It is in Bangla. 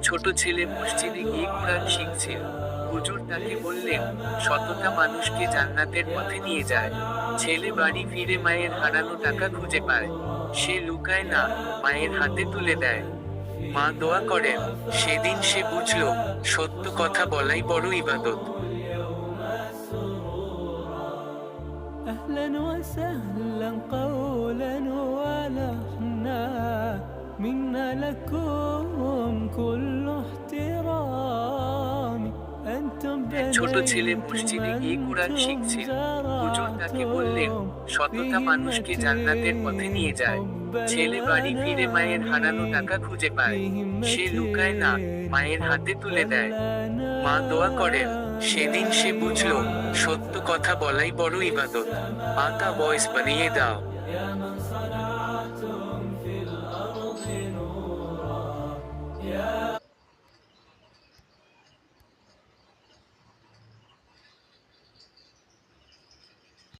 ছোট ছেলে মসজিদে গিয়ে কোরআন শিখছিল। হুজুর তাকে বললেন, সততা মানুষকে জান্নাতের পথে নিয়ে যায়। ছেলে বাড়ি ফিরে মায়ের হারানো টাকা খুঁজে পায়। সে লুকায় না, মায়ের হাতে তুলে দেয়। মা দোয়া করেন। সেদিন সে বুঝল, সত্য কথা বলাই বড় ইবাদত। أهلا وسهلا قولا ولحنا منا لكم كل احترام أنتم এক ছোট ছেলে بنيتم মসজিদে গিয়ে কোরআন أنتم শিখছিল। হুজুর তাকে বললেন, زرعتم সততা মানুষকে জান্নাতের পথে নিয়ে যায়। ছেলে বাড়ি ফিরে মায়ের হারানো টাকা খুঁজে পায়। সে লুকায় না, মায়ের হাতে তুলে দেয়। মা দোয়া করেন। সেদিন সে বুঝল, সত্য কথা বলাই বড় ইবাদত। পাতা বয়স বানিয়ে দাও।